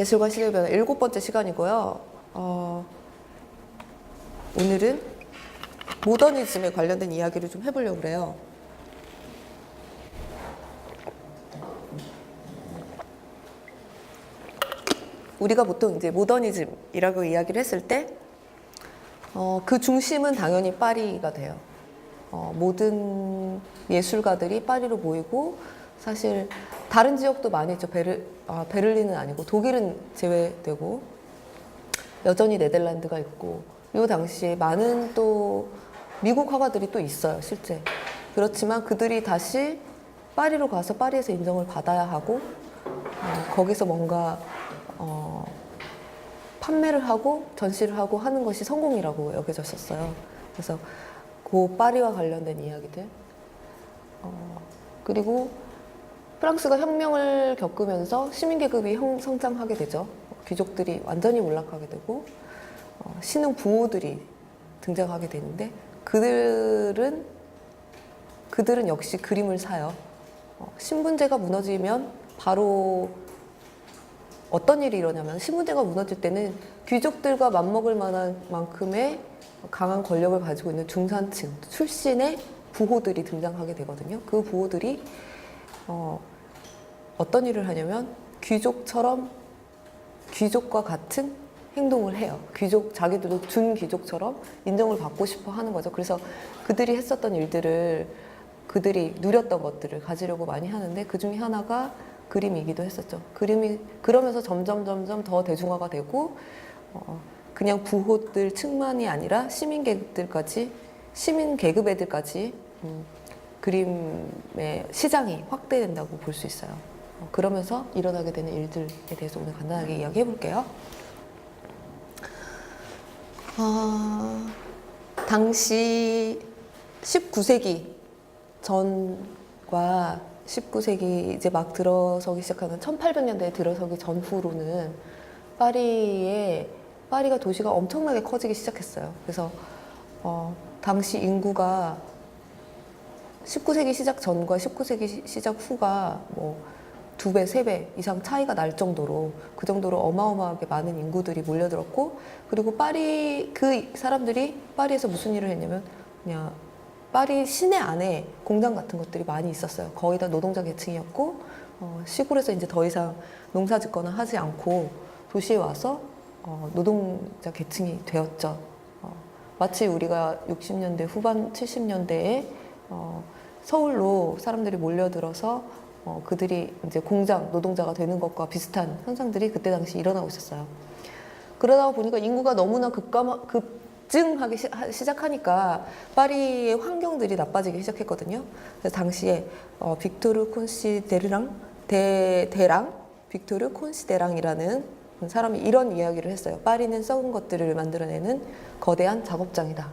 예술과 시대의 변화 7번째 시간이고요. 오늘은 모더니즘에 관련된 이야기를 좀 해보려고 그래요. 우리가 보통 이제 모더니즘이라고 이야기를 했을 때, 그 중심은 당연히 파리가 돼요. 모든 예술가들이 파리로 모이고, 사실 다른 지역도 많이 있죠. 베를린은 아니고 독일은 제외되고 여전히 네덜란드가 있고, 이 당시에 많은 또 미국 화가들이 또 있어요, 실제. 그렇지만 그들이 다시 파리로 가서 파리에서 인정을 받아야 하고, 거기서 뭔가 판매를 하고 전시를 하고 하는 것이 성공이라고 여겨졌었어요. 그래서 그 파리와 관련된 이야기들. 그리고 프랑스가 혁명을 겪으면서 시민계급이 성장하게 되죠. 귀족들이 완전히 몰락하게 되고 신흥 부호들이 등장하게 되는데 그들은 역시 그림을 사요. 신분제가 무너지면 바로 어떤 일이 일어나면 신분제가 무너질 때는 귀족들과 맞먹을 만한 만큼의 강한 권력을 가지고 있는 중산층 출신의 부호들이 등장하게 되거든요. 그 부호들이 어떤 일을 하냐면 귀족과 같은 행동을 해요. 자기들도 준귀족처럼 인정을 받고 싶어 하는 거죠. 그래서 그들이 했었던 일들을, 그들이 누렸던 것들을 가지려고 많이 하는데 그 중에 하나가 그림이기도 했었죠. 그림이 그러면서 점점 더 대중화가 되고 그냥 부호들 층만이 아니라 시민 계급 애들까지 그림의 시장이 확대된다고 볼 수 있어요. 그러면서 일어나게 되는 일들에 대해서 오늘 간단하게 이야기해 볼게요. 당시 19세기 전과 19세기 이제 막 들어서기 시작하는 1800년대에 들어서기 전후로는 파리가 도시가 엄청나게 커지기 시작했어요. 그래서 당시 인구가 19세기 시작 전과 19세기 시작 후가 뭐 2배, 3배 이상 차이가 날 정도로 그 정도로 어마어마하게 많은 인구들이 몰려들었고, 그리고 그 사람들이 파리에서 무슨 일을 했냐면 그냥 파리 시내 안에 공장 같은 것들이 많이 있었어요. 거의 다 노동자 계층이었고 시골에서 이제 더 이상 농사 짓거나 하지 않고 도시에 와서 노동자 계층이 되었죠. 마치 우리가 60년대 후반 70년대에 서울로 사람들이 몰려들어서 그들이 이제 공장 노동자가 되는 것과 비슷한 현상들이 그때 당시 일어나고 있었어요. 그러다 보니까 인구가 너무나 급증하기 시작하니까 파리의 환경들이 나빠지기 시작했거든요. 그래서 당시에 빅토르 콘시데랑 빅토르 콘시데랑이라는 사람이 이런 이야기를 했어요. 파리는 썩은 것들을 만들어내는 거대한 작업장이다.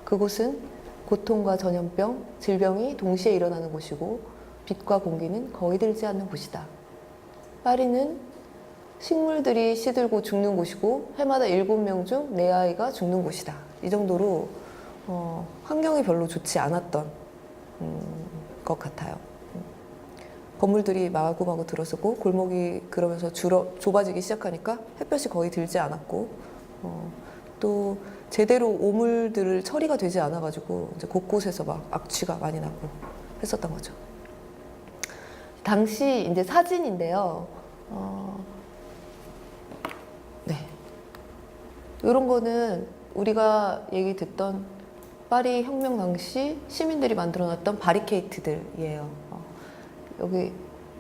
그곳은 고통과 전염병, 질병이 동시에 일어나는 곳이고 빛과 공기는 거의 들지 않는 곳이다. 파리는 식물들이 시들고 죽는 곳이고 해마다 7명 중 4아이가 죽는 곳이다. 이 정도로 환경이 별로 좋지 않았던 것 같아요. 건물들이 마구마구 들어서고 골목이 그러면서 좁아지기 시작하니까 햇볕이 거의 들지 않았고 또 제대로 오물들을 처리가 되지 않아가지고 이제 곳곳에서 막 악취가 많이 나고 했었던 거죠. 당시 이제 사진인데요. 네. 이런 거는 우리가 얘기 듣던 파리 혁명 당시 시민들이 만들어놨던 바리케이트들이에요. 여기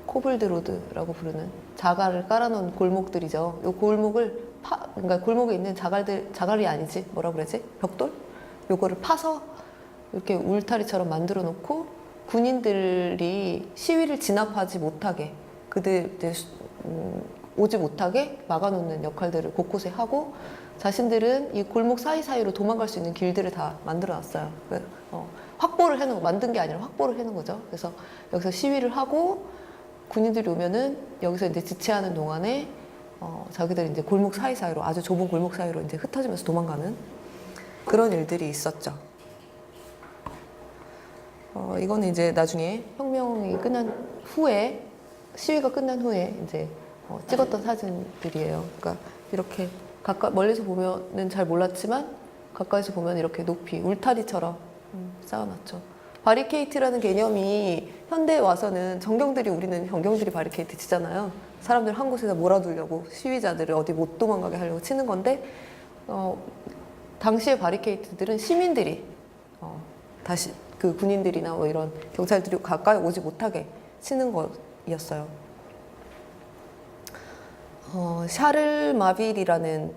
코블드로드라고 부르는 자갈을 깔아놓은 골목들이죠. 이 골목을 그러니까 골목에 있는 자갈이 아니지, 뭐라 그러지? 벽돌? 요거를 파서 이렇게 울타리처럼 만들어 놓고 군인들이 시위를 진압하지 못하게, 오지 못하게 막아놓는 역할들을 곳곳에 하고, 자신들은 이 골목 사이사이로 도망갈 수 있는 길들을 다 만들어 놨어요. 확보를 해놓은 거, 만든 게 아니라 확보를 해놓은 거죠. 그래서 여기서 시위를 하고 군인들이 오면은 여기서 이제 지체하는 동안에 자기들 이제 골목 사이사이로, 아주 좁은 골목 사이로 이제 흩어지면서 도망가는 그런 일들이 있었죠. 이거는 이제 나중에 혁명이 끝난 후에, 시위가 끝난 후에 이제 찍었던 사진들이에요. 그러니까 이렇게 멀리서 보면은 잘 몰랐지만 가까이서 보면 이렇게 높이 울타리처럼 쌓아놨죠. 바리케이트라는 개념이 현대에 와서는 우리는 정경들이 바리케이트 치잖아요. 사람들 한 곳에다 몰아두려고, 시위자들을 어디 못 도망가게 하려고 치는 건데, 당시의 바리케이트들은 시민들이 다시 그 군인들이나 뭐 이런 경찰들이 가까이 오지 못하게 치는 거였어요. 샤를 마빌이라는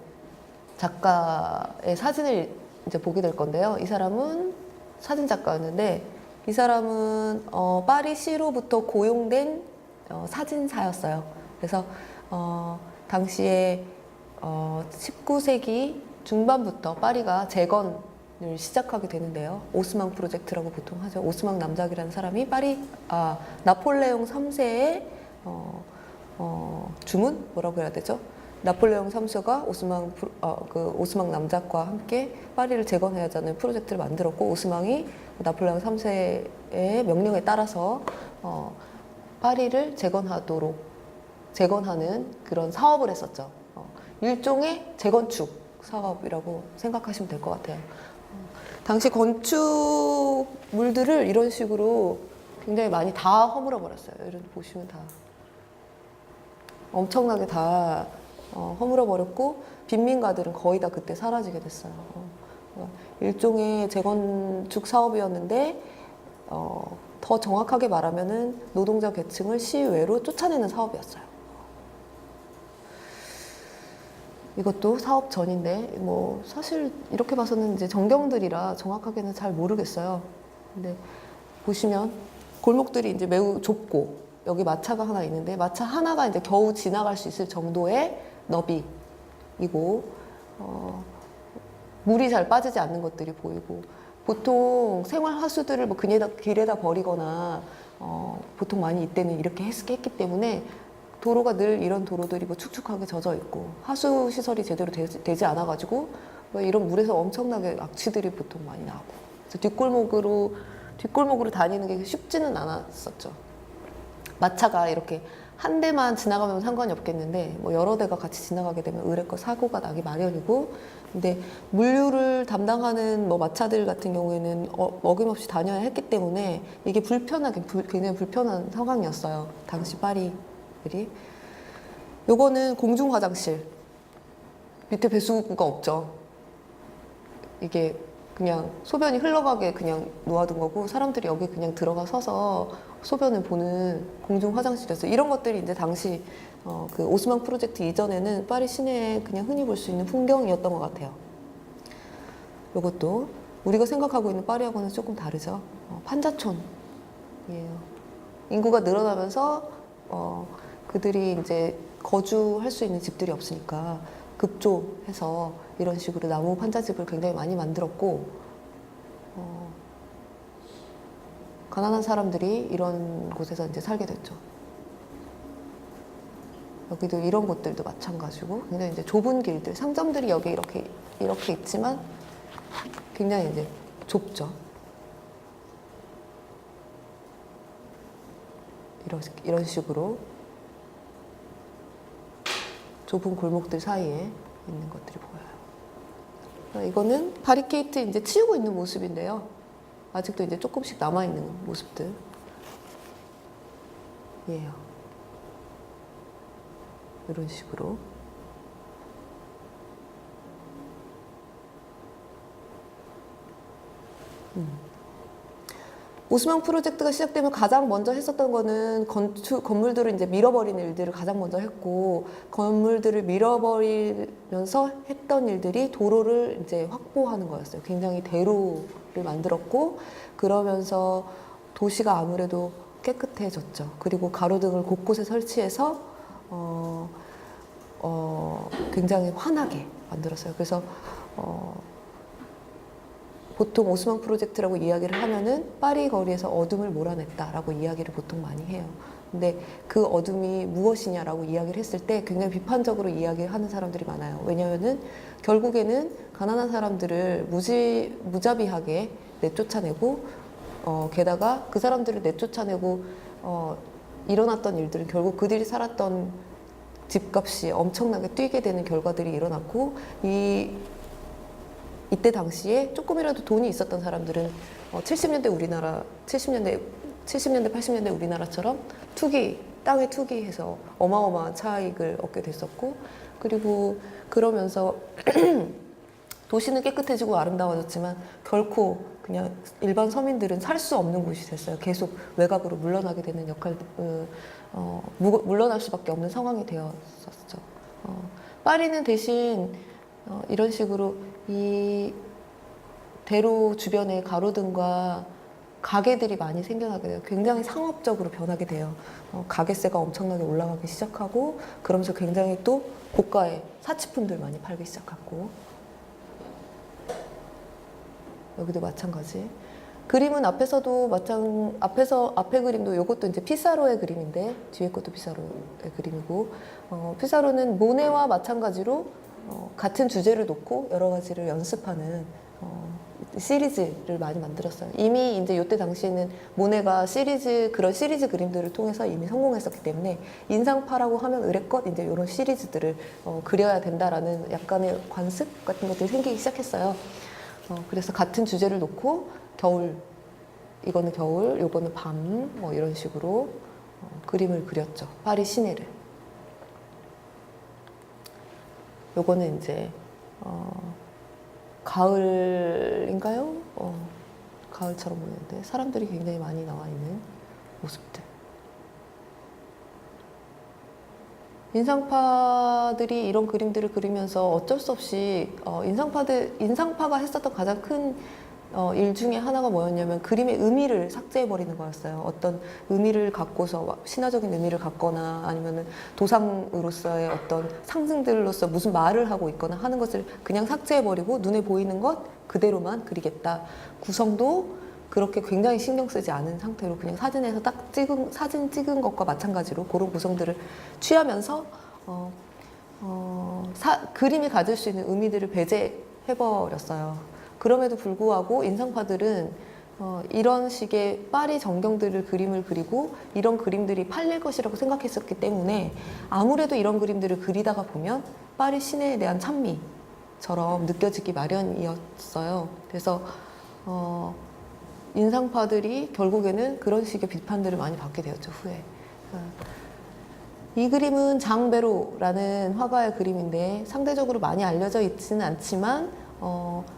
작가의 사진을 이제 보게 될 건데요. 이 사람은 사진 작가였는데, 이 사람은 파리시로부터 고용된 사진사였어요. 그래서 당시에 19세기 중반부터 파리가 재건을 시작하게 되는데요. 오스망 프로젝트라고 보통 하죠. 오스망 남작이라는 사람이 나폴레옹 3세의 주문? 뭐라고 해야 되죠? 나폴레옹 3세가 오스망 남작과 함께 파리를 재건해야 하는 프로젝트를 만들었고, 오스망이 나폴레옹 3세의 명령에 따라서 파리를 재건하는 그런 사업을 했었죠. 일종의 재건축 사업이라고 생각하시면 될 것 같아요. 당시 건축물들을 이런 식으로 굉장히 많이 다 허물어 버렸어요. 이런 보시면 다 엄청나게 다 허물어 버렸고, 빈민가들은 거의 다 그때 사라지게 됐어요. 일종의 재건축 사업이었는데 더 정확하게 말하면은 노동자 계층을 시외로 쫓아내는 사업이었어요. 이것도 사업 전인데, 뭐 사실 이렇게 봐서는 이제 정경들이라 정확하게는 잘 모르겠어요. 근데 보시면 골목들이 이제 매우 좁고, 여기 마차가 하나 있는데 마차 하나가 이제 겨우 지나갈 수 있을 정도의 너비이고, 물이 잘 빠지지 않는 것들이 보이고, 보통 생활 하수들을 뭐 길에다 버리거나 보통 많이 이때는 이렇게 했기 때문에 도로가 늘 이런 도로들이 뭐 축축하게 젖어 있고, 하수 시설이 제대로 되지 않아 가지고 뭐 이런 물에서 엄청나게 악취들이 보통 많이 나고, 그래서 뒷골목으로 다니는 게 쉽지는 않았었죠. 마차가 이렇게 한 대만 지나가면 상관이 없겠는데, 뭐 여러 대가 같이 지나가게 되면 의뢰껏 사고가 나기 마련이고, 근데 물류를 담당하는 뭐 마차들 같은 경우에는 어김없이 다녀야 했기 때문에 이게 굉장히 불편한 상황이었어요. 당시 파리들이. 요거는 공중 화장실. 밑에 배수구가 없죠. 이게 그냥 소변이 흘러가게 그냥 놓아둔 거고, 사람들이 여기 그냥 들어가 서서 소변을 보는 공중 화장실이었어요. 이런 것들이 이제 당시 그 오스망 프로젝트 이전에는 파리 시내에 그냥 흔히 볼 수 있는 풍경이었던 것 같아요. 이것도 우리가 생각하고 있는 파리하고는 조금 다르죠. 판자촌이에요. 인구가 늘어나면서 그들이 이제 거주할 수 있는 집들이 없으니까 급조해서 이런 식으로 나무 판자집을 굉장히 많이 만들었고, 가난한 사람들이 이런 곳에서 이제 살게 됐죠. 여기도 이런 곳들도 마찬가지고, 굉장히 이제 좁은 길들, 상점들이 여기 이렇게 있지만 굉장히 이제 좁죠. 이런 식으로 좁은 골목들 사이에 있는 것들이 보여요. 이거는 바리케이트 이제 치우고 있는 모습인데요. 아직도 이제 조금씩 남아있는 모습들. 이에요. 이런 식으로. 오스망 프로젝트가 시작되면 가장 먼저 했었던 거는 건물들을 이제 밀어버리는 일들을 가장 먼저 했고, 건물들을 밀어버리면서 했던 일들이 도로를 이제 확보하는 거였어요. 굉장히 대로를 만들었고, 그러면서 도시가 아무래도 깨끗해졌죠. 그리고 가로등을 곳곳에 설치해서 굉장히 환하게 만들었어요. 그래서 보통 오스망 프로젝트라고 이야기를 하면은 파리 거리에서 어둠을 몰아냈다라고 이야기를 보통 많이 해요. 근데 그 어둠이 무엇이냐라고 이야기를 했을 때 굉장히 비판적으로 이야기하는 사람들이 많아요. 왜냐하면은 결국에는 가난한 사람들을 무자비하게 내쫓아내고, 게다가 그 사람들을 내쫓아내고 일어났던 일들은 결국 그들이 살았던 집값이 엄청나게 뛰게 되는 결과들이 일어났고 이때 당시에 조금이라도 돈이 있었던 사람들은 70년대 우리나라 70년대 80년대 우리나라처럼 땅에 투기해서 어마어마한 차익을 얻게 됐었고, 그리고 그러면서 도시는 깨끗해지고 아름다워졌지만 결코 그냥 일반 서민들은 살 수 없는 곳이 됐어요. 계속 외곽으로 물러나게 되는 물러날 수밖에 없는 상황이 되었었죠. 파리는 대신 이런 식으로 이 대로 주변에 가로등과 가게들이 많이 생겨나게 돼요. 굉장히 상업적으로 변하게 돼요. 가게세가 엄청나게 올라가기 시작하고, 그러면서 굉장히 또 고가의 사치품들 많이 팔기 시작하고, 여기도 마찬가지. 그림은 앞에 그림도 이것도 이제 피사로의 그림인데, 뒤에 것도 피사로의 그림이고, 피사로는 모네와 마찬가지로 같은 주제를 놓고 여러 가지를 연습하는 시리즈를 많이 만들었어요. 이미 이제 이때 당시에는 모네가 그런 시리즈 그림들을 통해서 이미 성공했었기 때문에 인상파라고 하면 의뢰껏 이제 이런 시리즈들을 그려야 된다라는 약간의 관습 같은 것들이 생기기 시작했어요. 그래서 같은 주제를 놓고 이거는 겨울, 요거는 밤, 뭐 이런 식으로 그림을 그렸죠. 파리 시내를. 요거는 이제 가을인가요? 가을처럼 보이는데 사람들이 굉장히 많이 나와 있는 모습들. 인상파들이 이런 그림들을 그리면서 어쩔 수 없이 인상파가 했었던 가장 큰 일 중에 하나가 뭐였냐면 그림의 의미를 삭제해버리는 거였어요. 어떤 의미를 갖고서 신화적인 의미를 갖거나 아니면은 도상으로서의 어떤 상징들로서 무슨 말을 하고 있거나 하는 것을 그냥 삭제해버리고 눈에 보이는 것 그대로만 그리겠다. 구성도 그렇게 굉장히 신경 쓰지 않은 상태로 그냥 사진에서 사진 찍은 것과 마찬가지로 그런 구성들을 취하면서 그림이 가질 수 있는 의미들을 배제해버렸어요. 그럼에도 불구하고 인상파들은 이런 식의 파리 전경들을 그림을 그리고 이런 그림들이 팔릴 것이라고 생각했었기 때문에 아무래도 이런 그림들을 그리다가 보면 파리 시내에 대한 찬미처럼 느껴지기 마련이었어요. 그래서 인상파들이 결국에는 그런 식의 비판들을 많이 받게 되었죠, 후에. 이 그림은 장베로라는 화가의 그림인데 상대적으로 많이 알려져 있지는 않지만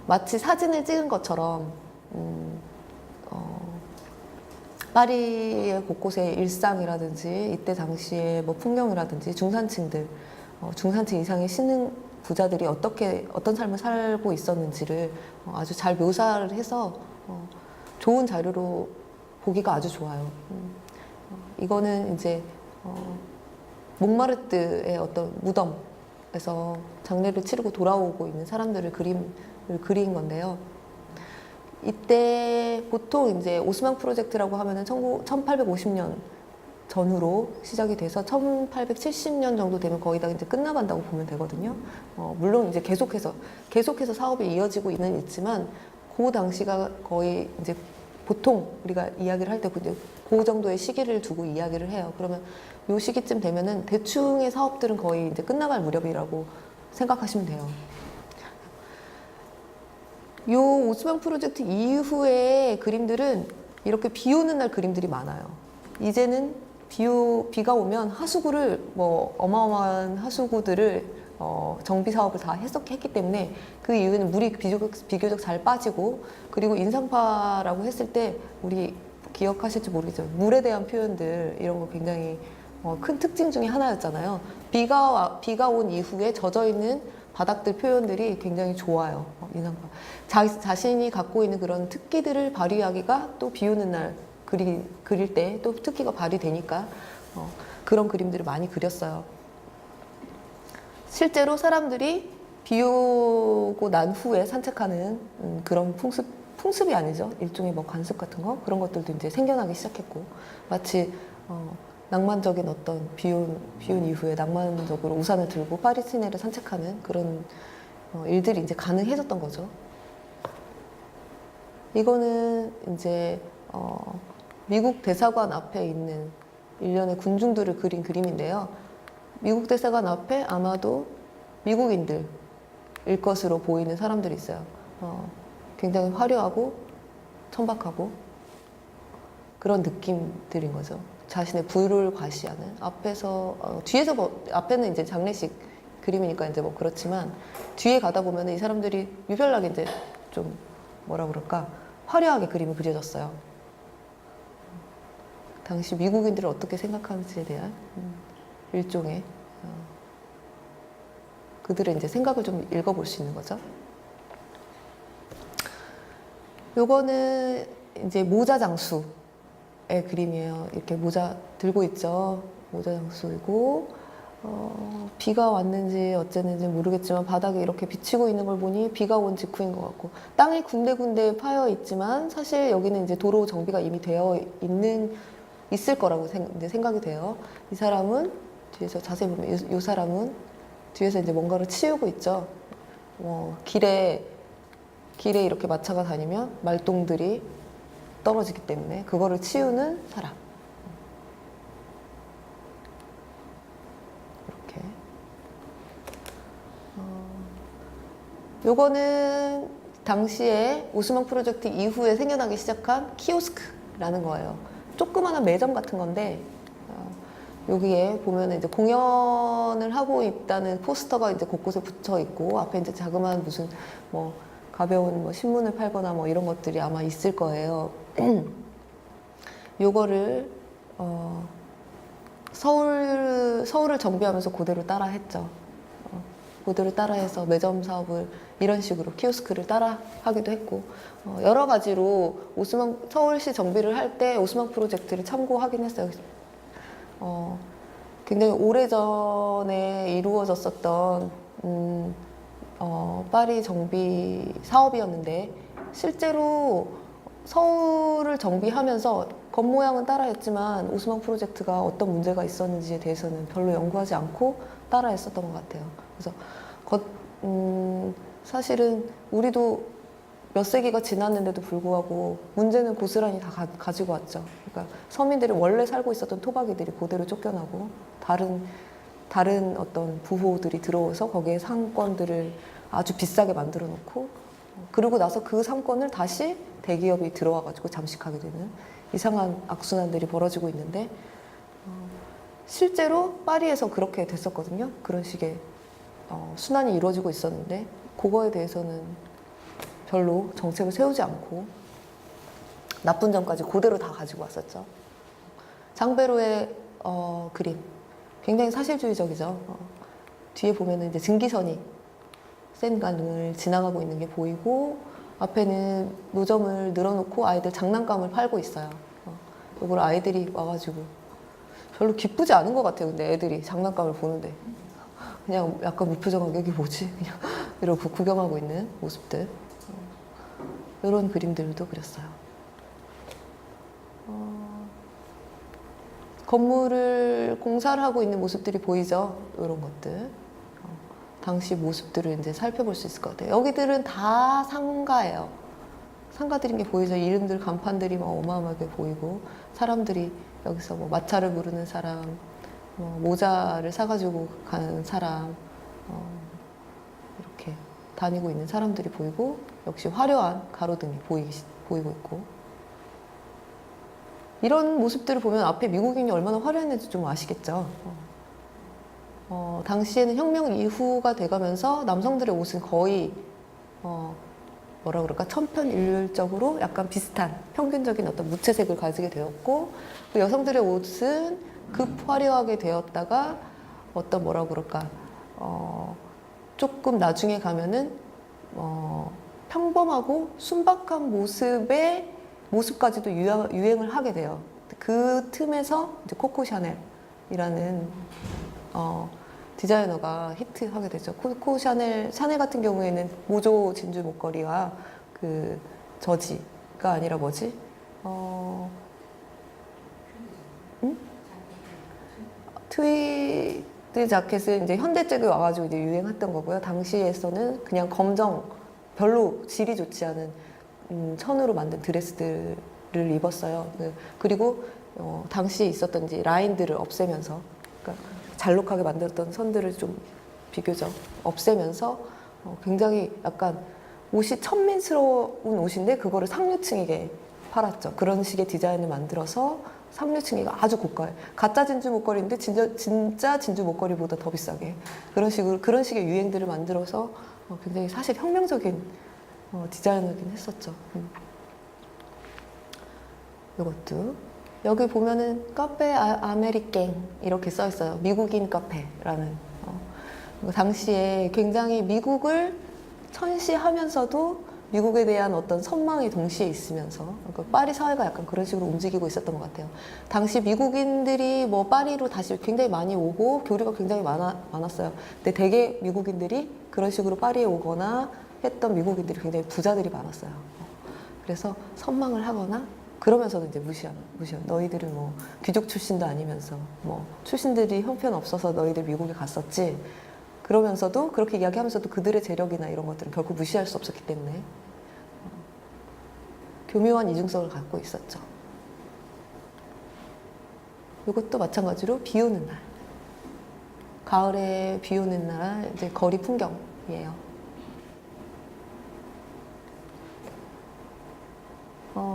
마치 사진을 찍은 것처럼 파리의 곳곳의 일상이라든지 이때 당시의 뭐 풍경이라든지 중산층 이상의 신흥 부자들이 어떤 삶을 살고 있었는지를 아주 잘 묘사를 해서 좋은 자료로 보기가 아주 좋아요. 이거는 이제 몽마르트의 어떤 무덤에서 장례를 치르고 돌아오고 있는 사람들을 그린 건데요. 이때 보통 이제 오스만 프로젝트라고 하면은 1850년 전후로 시작이 돼서 1870년 정도 되면 거의 다 이제 끝나간다고 보면 되거든요. 물론 이제 계속해서 사업이 이어지고 있지만 그 당시가 거의 이제 보통 우리가 이야기를 할 때 그 정도의 시기를 두고 이야기를 해요. 그러면 요 시기쯤 되면은 대충의 사업들은 거의 이제 끝나갈 무렵이라고 생각하시면 돼요. 요 오스만 프로젝트 이후의 그림들은 이렇게 비 오는 날 그림들이 많아요. 이제는 비가 오면 하수구를 어마어마한 하수구들을 정비 사업을 다 했기 때문에 그 이유는 물이 비교적 잘 빠지고, 그리고 인상파라고 했을 때 우리 기억하실지 모르겠지만 물에 대한 표현들 이런 거 굉장히 큰 특징 중에 하나였잖아요. 비가 온 이후에 젖어 있는 바닥들 표현들이 굉장히 좋아요. 인상파 자신이 갖고 있는 그런 특기들을 발휘하기가 또 비 오는 날 그릴 때 또 특기가 발휘되니까 그런 그림들을 많이 그렸어요. 실제로 사람들이 비 오고 난 후에 산책하는 그런 풍습이 아니죠. 일종의 뭐 관습 같은 거, 그런 것들도 이제 생겨나기 시작했고, 마치 낭만적인 어떤 비 온 이후에 낭만적으로 우산을 들고 파리 시내를 산책하는 그런 일들이 이제 가능해졌던 거죠. 이거는 이제 미국 대사관 앞에 있는 일련의 군중들을 그린 그림인데요. 미국 대사관 앞에 아마도 미국인들일 것으로 보이는 사람들이 있어요. 굉장히 화려하고 천박하고 그런 느낌들인 거죠. 자신의 부를 과시하는 앞에서 뒤에서 앞에는 이제 장례식 그림이니까 이제 뭐 그렇지만 뒤에 가다 보면 이 사람들이 유별나게 이제 좀 뭐라 그럴까 화려하게 그림이 그려졌어요. 당시 미국인들을 어떻게 생각하는지에 대한 일종의 그들의 이제 생각을 좀 읽어볼 수 있는 거죠. 요거는 이제 모자 장수의 그림이에요. 이렇게 모자 들고 있죠. 모자 장수이고 비가 왔는지 어쨌는지 모르겠지만 바닥에 이렇게 비치고 있는 걸 보니 비가 온 직후인 것 같고 땅이 군데군데 파여 있지만 사실 여기는 이제 도로 정비가 이미 되어 있을 거라고 이제 생각이 돼요. 이 사람은 뒤에서 자세히 보면 이 사람은 뒤에서 이제 뭔가를 치우고 있죠. 길에 이렇게 마차가 다니면 말똥들이 떨어지기 때문에 그거를 치우는 사람. 이렇게. 요거는 당시에 오스만 프로젝트 이후에 생겨나기 시작한 키오스크라는 거예요. 조그마한 매점 같은 건데 여기에 보면 이제 공연을 하고 있다는 포스터가 이제 곳곳에 붙여 있고 앞에 이제 자그마한 무슨 뭐 가벼운 뭐 신문을 팔거나 뭐 이런 것들이 아마 있을 거예요. 요거를 서울을 정비하면서 그대로 따라 했죠. 그대로 따라해서 매점 사업을 이런 식으로 키오스크를 따라 하기도 했고 여러 가지로 서울시 정비를 할 때 오스만 프로젝트를 참고하긴 했어요. 굉장히 오래전에 이루어졌었던 파리 정비 사업이었는데 실제로 서울을 정비하면서 겉모양은 따라했지만 오스만 프로젝트가 어떤 문제가 있었는지에 대해서는 별로 연구하지 않고 따라했었던 것 같아요. 그래서 사실은 우리도 몇 세기가 지났는데도 불구하고 문제는 고스란히 다 가지고 왔죠. 그러니까 서민들이 원래 살고 있었던 토박이들이 그대로 쫓겨나고 다른 어떤 부호들이 들어오서 거기에 상권들을 아주 비싸게 만들어 놓고 그러고 나서 그 상권을 다시 대기업이 들어와 가지고 잠식하게 되는 이상한 악순환들이 벌어지고 있는데 실제로 파리에서 그렇게 됐었거든요. 그런 식의 순환이 이루어지고 있었는데 그거에 대해서는 별로 정책을 세우지 않고 나쁜 점까지 그대로 다 가지고 왔었죠. 장베로의 그림 굉장히 사실주의적이죠. 뒤에 보면은 이제 증기선이 센강을 지나가고 있는 게 보이고 앞에는 노점을 늘어놓고 아이들 장난감을 팔고 있어요. 이걸 아이들이 와가지고 별로 기쁘지 않은 것 같아요. 근데 애들이 장난감을 보는데 그냥 약간 무표정하게 이게 뭐지? 그냥 이러고 구경하고 있는 모습들. 이런 그림들도 그렸어요. 건물을 공사를 하고 있는 모습들이 보이죠? 이런 것들. 당시 모습들을 이제 살펴볼 수 있을 것 같아요. 여기들은 다 상가예요. 상가들인 게 보이죠? 이름들, 간판들이 막 어마어마하게 보이고 사람들이 여기서 뭐 마차를 부르는 사람, 모자를 사가지고 가는 사람 이렇게 다니고 있는 사람들이 보이고 역시 화려한 가로등이 보이고 있고 이런 모습들을 보면 앞에 미국인이 얼마나 화려했는지 좀 아시겠죠. 당시에는 혁명 이후가 돼가면서 남성들의 옷은 거의 뭐라 그럴까 천편일률적으로 약간 비슷한 평균적인 어떤 무채색을 가지게 되었고 그 여성들의 옷은 급 화려하게 되었다가 어떤 뭐라 그럴까 조금 나중에 가면은 평범하고 순박한 모습까지도 유행을 하게 돼요. 그 틈에서 이제 코코 샤넬이라는 디자이너가 히트하게 되죠. 코코 샤넬 같은 경우에는 모조 진주 목걸이와 그 저지가 아니라 뭐지? 트위드 자켓은 이제 현대 쪽에 와가지고 이제 유행했던 거고요. 당시에서는 그냥 검정, 별로 질이 좋지 않은 천으로 만든 드레스들을 입었어요. 그리고 당시에 있었던 이제 라인들을 없애면서, 그러니까 잘록하게 만들었던 선들을 좀 비교적 없애면서 굉장히 약간 옷이 천민스러운 옷인데 그거를 상류층에게 팔았죠. 그런 식의 디자인을 만들어서 상류층이 아주 고가에 가짜 진주 목걸이인데 진짜 진주 목걸이보다 더 비싸게 그런 식의 유행들을 만들어서 굉장히 사실 혁명적인 디자인이긴 했었죠. 이것도 여기 보면은 카페 아메리깽 이렇게 써 있어요. 미국인 카페라는. 당시에 굉장히 미국을 천시하면서도 미국에 대한 어떤 선망이 동시에 있으면서 그러니까 파리 사회가 약간 그런 식으로 움직이고 있었던 것 같아요. 당시 미국인들이 뭐 파리로 다시 굉장히 많이 오고 교류가 굉장히 많았어요. 근데 대개 미국인들이 그런 식으로 파리에 오거나 했던 미국인들이 굉장히 부자들이 많았어요. 그래서 선망을 하거나 그러면서도 이제 무시하는. 너희들은 뭐 귀족 출신도 아니면서 뭐 출신들이 형편없어서 너희들 미국에 갔었지. 그러면서도 그렇게 이야기하면서도 그들의 재력이나 이런 것들은 결코 무시할 수 없었기 때문에 교묘한 이중성을 갖고 있었죠. 이것도 마찬가지로 비 오는 날. 가을에 비 오는 날 이제 거리 풍경이에요.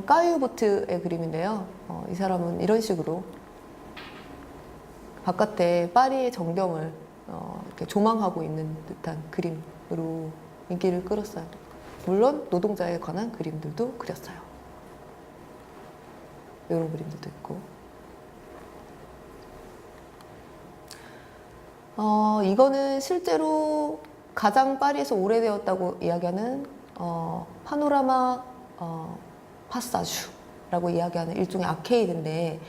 까유보트의 그림인데요. 이 사람은 이런 식으로 바깥에 파리의 전경을 이렇게 조망하고 있는 듯한 그림으로 인기를 끌었어요. 물론 노동자에 관한 그림들도 그렸어요. 이런 그림들도 있고. 이거는 실제로 가장 파리에서 오래되었다고 이야기하는 파노라마 파사주라고 이야기하는 일종의 아케이드인데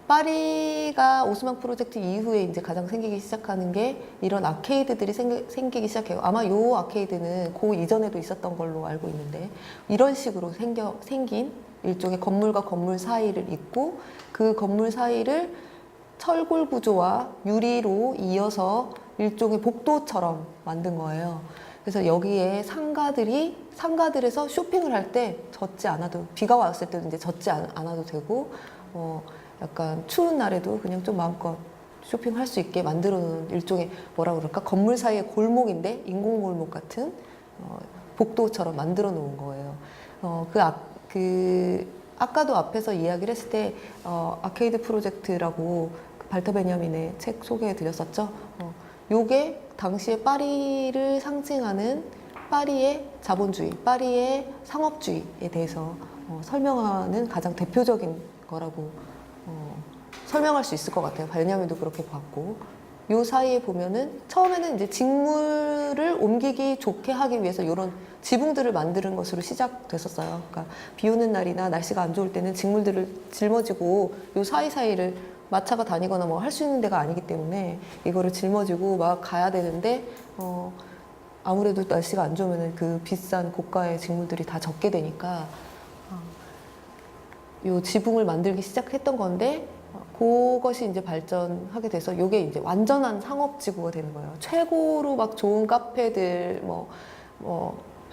파리가 오스만 프로젝트 이후에 이제 가장 생기기 시작하는 게 이런 아케이드들이 생기기 시작해요. 아마 요 아케이드는 그 이전에도 있었던 걸로 알고 있는데 이런 식으로 생긴 일종의 건물과 건물 사이를 잇고 그 건물 사이를 철골 구조와 유리로 이어서 일종의 복도처럼 만든 거예요. 그래서 여기에 상가들에서 쇼핑을 할 때 젖지 않아도 비가 왔을 때도 이제 젖지 않아도 되고 약간 추운 날에도 그냥 좀 마음껏 쇼핑할 수 있게 만들어 놓은 일종의 뭐라 그럴까 건물 사이의 골목인데 인공 골목 같은 복도처럼 만들어 놓은 거예요. 아까도 앞에서 이야기를 했을 때 아케이드 프로젝트라고 그 발터 베냐민의 책 소개해 드렸었죠. 요게 당시에 파리를 상징하는 파리의 자본주의, 파리의 상업주의에 대해서 설명하는 가장 대표적인 거라고 설명할 수 있을 것 같아요. 베냐민도 그렇게 봤고 요 사이에 보면은 처음에는 이제 직물을 옮기기 좋게 하기 위해서 이런 지붕들을 만드는 것으로 시작됐었어요. 그러니까 비 오는 날이나 날씨가 안 좋을 때는 직물들을 짊어지고 요 사이사이를 마차가 다니거나 뭐 할 수 있는 데가 아니기 때문에 이거를 짊어지고 막 가야 되는데 아무래도 날씨가 안 좋으면 그 비싼 고가의 직물들이 다 적게 되니까 요 지붕을 만들기 시작했던 건데 그것이 이제 발전하게 돼서 요게 이제 완전한 상업지구가 되는 거예요. 최고로 막 좋은 카페들,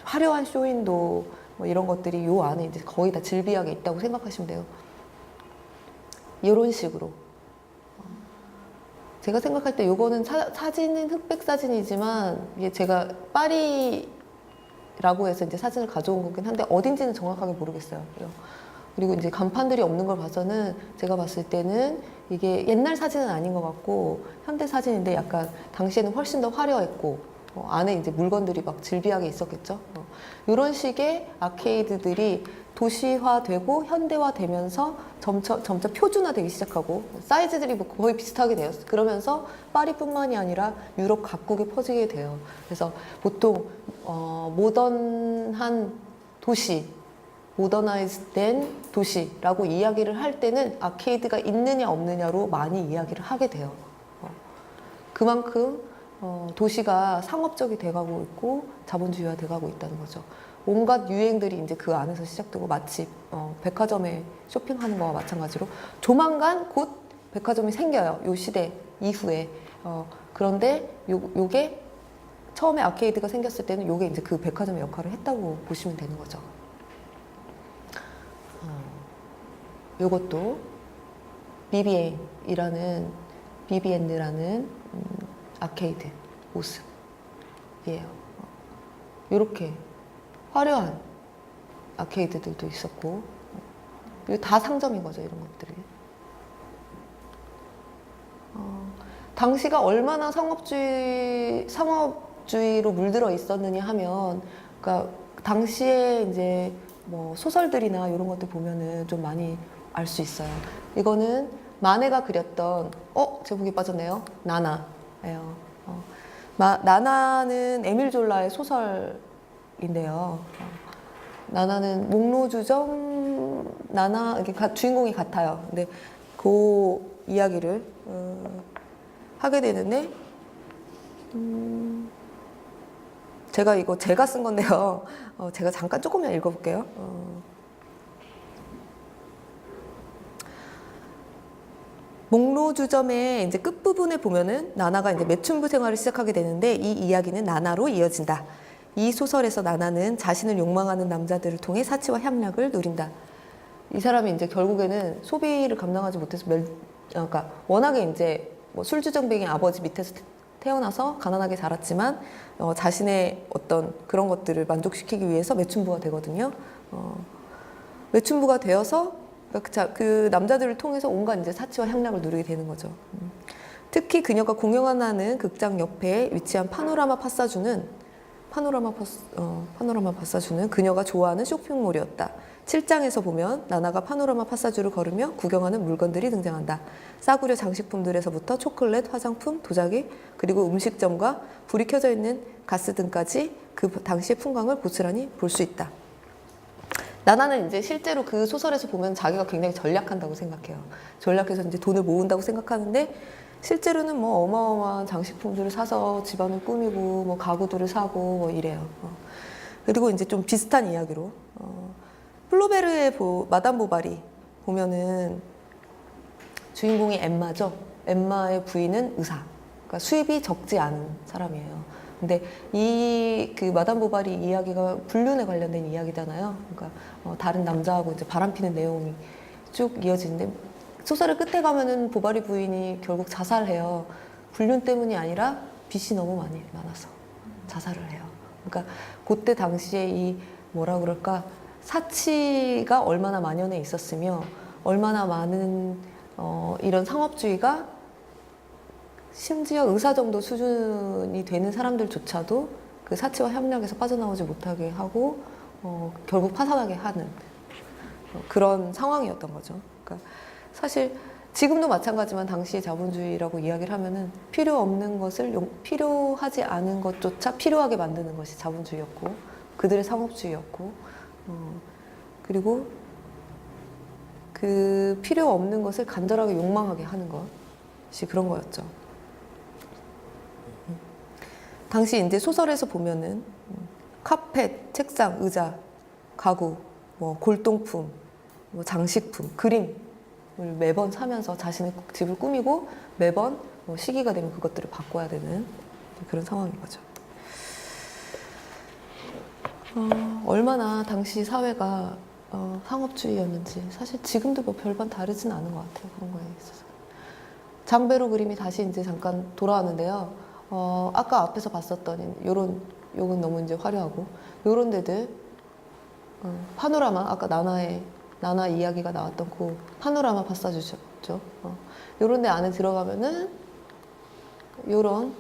화려한 쇼윈도 뭐 이런 것들이 요 안에 이제 거의 다 질비하게 있다고 생각하시면 돼요. 이런 식으로. 제가 생각할 때 요거는 사진은 흑백 사진이지만 이게 제가 파리라고 해서 이제 사진을 가져온 거긴 한데 어딘지는 정확하게 모르겠어요. 그리고 이제 간판들이 없는 걸 봐서는 제가 봤을 때는 이게 옛날 사진은 아닌 것 같고 현대 사진인데 약간 당시에는 훨씬 더 화려했고 안에 이제 물건들이 막 질비하게 있었겠죠. 이런 식의 아케이드들이 도시화되고 현대화되면서 점차 표준화되기 시작하고 사이즈들이 뭐 거의 비슷하게 되었어요. 그러면서 파리뿐만이 아니라 유럽 각국에 퍼지게 돼요. 그래서 보통 모던한 도시 모더나이즈된 도시라고 이야기를 할 때는 아케이드가 있느냐 없느냐로 많이 이야기를 하게 돼요. 그만큼 도시가 상업적이 돼가고 있고 자본주의화 돼가고 있다는 거죠. 온갖 유행들이 이제 그 안에서 시작되고 마치 백화점에 쇼핑하는 거와 마찬가지로 조만간 곧 백화점이 생겨요. 요 시대 이후에. 그런데 요게 처음에 아케이드가 생겼을 때는 요게 이제 그 백화점의 역할을 했다고 보시면 되는 거죠. 요것도 BBA이라는 비비엔드라는 아케이드 모습이에요. 이렇게 화려한 아케이드들도 있었고, 이거 다 상점인 거죠, 이런 것들이. 당시가 얼마나 상업주의로 물들어 있었느냐 하면, 그러니까 당시에 이제 뭐 소설들이나 이런 것들 보면은 좀 많이 알 수 있어요. 이거는 마네가 그렸던, 제목이 빠졌네요. 나나예요. 나나는 에밀 졸라의 소설인데요. 나나는 목로주점 나나, 이렇게 주인공이 같아요. 근데 그 이야기를 하게 되는데, 제가 쓴 건데요. 제가 잠깐 조금만 읽어볼게요. 목로주점의 이제 끝부분에 보면은 나나가 이제 매춘부 생활을 시작하게 되는데, 이 이야기는 나나로 이어진다. 이 소설에서 나나는 자신을 욕망하는 남자들을 통해 사치와 향락을 누린다. 이 사람이 이제 결국에는 소비를 감당하지 못해서 그러니까 워낙에 이제 뭐 술주정뱅이 아버지 밑에서 태어나서 가난하게 자랐지만 자신의 어떤 그런 것들을 만족시키기 위해서 매춘부가 되거든요. 매춘부가 되어서 그 남자들을 통해서 온갖 이제 사치와 향락을 누리게 되는 거죠. 특히 그녀가 공연하는 극장 옆에 위치한 파노라마 파사주는 그녀가 좋아하는 쇼핑몰이었다. 7장에서 보면 나나가 파노라마 파사주를 걸으며 구경하는 물건들이 등장한다. 싸구려 장식품들에서부터 초콜릿, 화장품, 도자기, 그리고 음식점과 불이 켜져 있는 가스등까지 그 당시의 풍광을 고스란히 볼 수 있다. 나나는 이제 실제로 그 소설에서 보면 자기가 굉장히 전략한다고 생각해요. 전략해서 이제 돈을 모은다고 생각하는데, 실제로는 뭐 어마어마한 장식품들을 사서 집안을 꾸미고 뭐 가구들을 사고 뭐 이래요. 그리고 이제 좀 비슷한 이야기로 플로베르의 마담 보바리 보면은 주인공이 엠마죠. 엠마의 부인은 의사. 그러니까 수입이 적지 않은 사람이에요. 근데 이 그 마담 보바리 이야기가 불륜에 관련된 이야기잖아요. 그러니까 다른 남자하고 이제 바람피는 내용이 쭉 이어지는데, 소설의 끝에 가면은 보바리 부인이 결국 자살해요. 불륜 때문이 아니라 빚이 너무 많아서 자살을 해요. 그러니까 그때 당시에 이 뭐라 그럴까, 사치가 얼마나 만연해 있었으며 얼마나 많은 이런 상업주의가 심지어 의사 정도 수준이 되는 사람들조차도 그 사치와 향락에서 빠져나오지 못하게 하고 결국 파산하게 하는 그런 상황이었던 거죠. 그러니까 사실 지금도 마찬가지지만 당시의 자본주의라고 이야기를 하면은 필요 없는 것을 필요하지 않은 것조차 필요하게 만드는 것이 자본주의였고, 그들의 상업주의였고, 그리고 그 필요 없는 것을 간절하게 욕망하게 하는 것이 그런 거였죠. 당시 이제 소설에서 보면은 카펫, 책상, 의자, 가구, 뭐 골동품, 뭐 장식품, 그림을 매번 사면서 자신의 집을 꾸미고 매번 뭐 시기가 되면 그것들을 바꿔야 되는 그런 상황인 거죠. 얼마나 당시 사회가 상업주의였는지 사실 지금도 뭐 별반 다르진 않은 것 같아요. 그런 거에 있어서. 장베로 그림이 다시 이제 잠깐 돌아왔는데요. 아까 앞에서 봤었던 요건 너무 이제 화려하고 요런 데들, 파노라마, 아까 나나 이야기가 나왔던 그 파노라마 파사주죠. 요런 데 안에 들어가면은 요런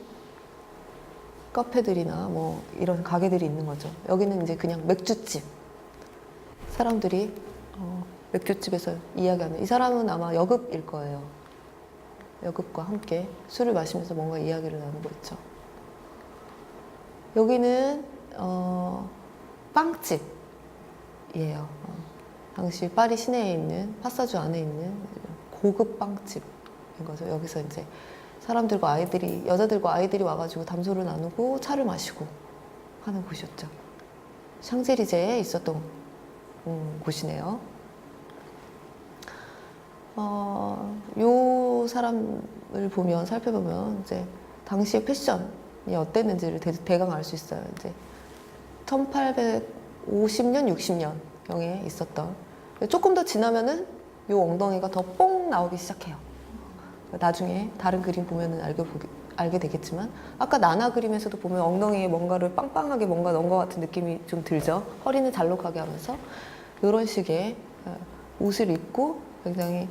카페들이나 뭐 이런 가게들이 있는 거죠. 여기는 이제 그냥 맥주집. 사람들이 맥주집에서 이야기하는, 이 사람은 아마 여급일 거예요. 여급과 함께 술을 마시면서 뭔가 이야기를 나누고 있죠. 여기는 빵집이에요. 당시 파리 시내에 있는, 파사주 안에 있는 고급 빵집인 거죠. 여기서 이제 여자들과 아이들이 와가지고 담소를 나누고 차를 마시고 하는 곳이었죠. 샹젤리제에 있었던 곳이네요. 요 사람을 살펴보면 이제 당시의 패션이 어땠는지를 대강 알 수 있어요. 이제 1850년, 60년경에 있었던, 조금 더 지나면은 요 엉덩이가 더 뽕 나오기 시작해요. 나중에 다른 그림 보면은 알게 되겠지만 아까 나나 그림에서도 보면 엉덩이에 뭔가를 빵빵하게 뭔가 넣은 것 같은 느낌이 좀 들죠. 허리는 잘록하게 하면서 이런 식의 옷을 입고 굉장히